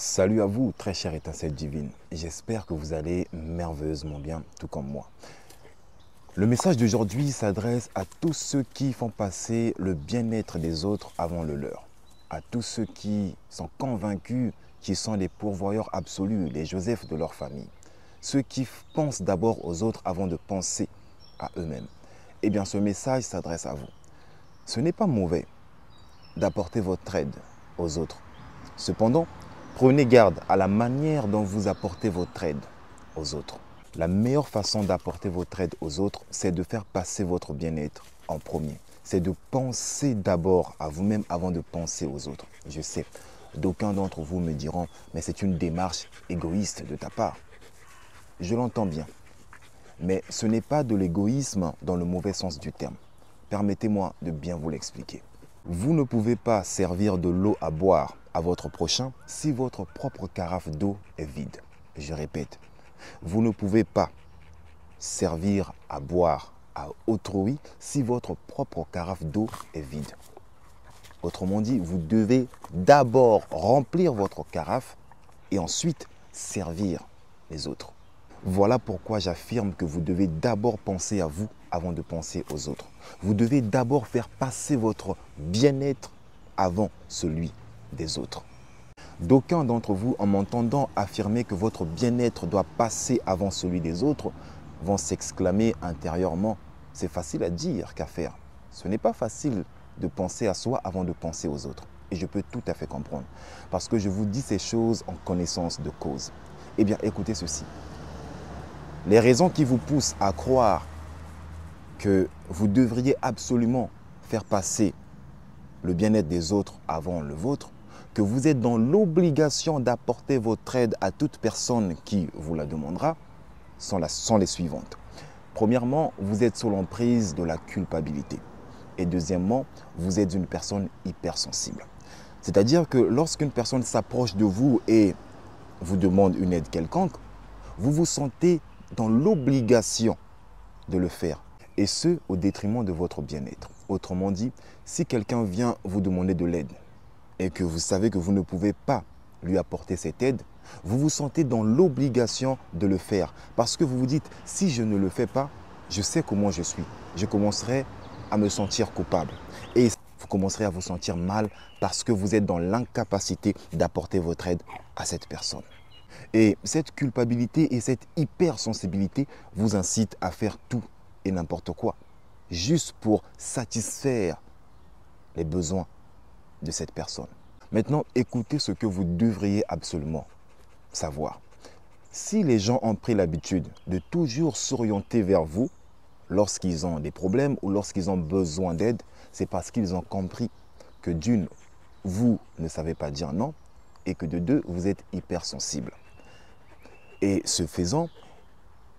Salut à vous, très chère étincelle divine. J'espère que vous allez merveilleusement bien, tout comme moi. Le message d'aujourd'hui s'adresse à tous ceux qui font passer le bien-être des autres avant le leur. À tous ceux qui sont convaincus qu'ils sont les pourvoyeurs absolus, les Joseph de leur famille. Ceux qui pensent d'abord aux autres avant de penser à eux-mêmes. Eh bien, ce message s'adresse à vous. Ce n'est pas mauvais d'apporter votre aide aux autres. Cependant, prenez garde à la manière dont vous apportez votre aide aux autres. La meilleure façon d'apporter votre aide aux autres, c'est de faire passer votre bien-être en premier. C'est de penser d'abord à vous-même avant de penser aux autres. Je sais, d'aucuns d'entre vous me diront, mais c'est une démarche égoïste de ta part. Je l'entends bien. Mais ce n'est pas de l'égoïsme dans le mauvais sens du terme. Permettez-moi de bien vous l'expliquer. Vous ne pouvez pas servir de l'eau à boire à votre prochain si votre propre carafe d'eau est vide. Je répète, vous ne pouvez pas servir à boire à autrui si votre propre carafe d'eau est vide. Autrement dit, vous devez d'abord remplir votre carafe et ensuite servir les autres. Voilà pourquoi j'affirme que vous devez d'abord penser à vous avant de penser aux autres. Vous devez d'abord faire passer votre bien-être avant celui des autres. D'aucuns d'entre vous, en m'entendant affirmer que votre bien-être doit passer avant celui des autres, vont s'exclamer intérieurement, c'est facile à dire qu'à faire. Ce n'est pas facile de penser à soi avant de penser aux autres. Et je peux tout à fait comprendre. Parce que je vous dis ces choses en connaissance de cause. Eh bien, écoutez ceci. Les raisons qui vous poussent à croire que vous devriez absolument faire passer le bien-être des autres avant le vôtre, que vous êtes dans l'obligation d'apporter votre aide à toute personne qui vous la demandera, sont les suivantes. Premièrement, vous êtes sous l'emprise de la culpabilité. Et deuxièmement, vous êtes une personne hypersensible. C'est-à-dire que lorsqu'une personne s'approche de vous et vous demande une aide quelconque, vous vous sentez dans l'obligation de le faire. Et ce, au détriment de votre bien-être. Autrement dit, si quelqu'un vient vous demander de l'aide et que vous savez que vous ne pouvez pas lui apporter cette aide, vous vous sentez dans l'obligation de le faire. Parce que vous vous dites, si je ne le fais pas, je sais comment je suis. Je commencerai à me sentir coupable. Et vous commencerez à vous sentir mal parce que vous êtes dans l'incapacité d'apporter votre aide à cette personne. Et cette culpabilité et cette hypersensibilité vous incitent à faire tout et n'importe quoi, juste pour satisfaire les besoins de cette personne. Maintenant, écoutez ce que vous devriez absolument savoir. Si les gens ont pris l'habitude de toujours s'orienter vers vous lorsqu'ils ont des problèmes ou lorsqu'ils ont besoin d'aide, c'est parce qu'ils ont compris que d'une, vous ne savez pas dire non et que de deux, vous êtes hypersensible. Et ce faisant,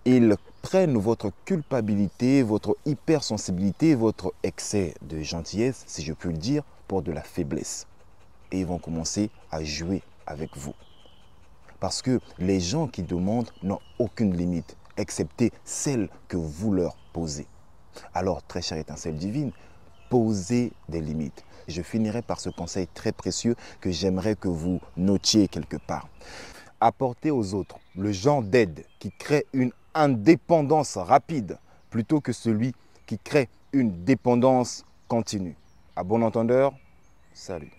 ils prennent votre culpabilité, votre hypersensibilité, votre excès de gentillesse, si je puis le dire, pour de la faiblesse. Et ils vont commencer à jouer avec vous. Parce que les gens qui demandent n'ont aucune limite, excepté celle que vous leur posez. Alors, très chère étincelle divine, posez des limites. Je finirai par ce conseil très précieux que j'aimerais que vous notiez quelque part. Apportez aux autres le genre d'aide qui crée une indépendance rapide plutôt que celui qui crée une dépendance continue. À bon entendeur, salut.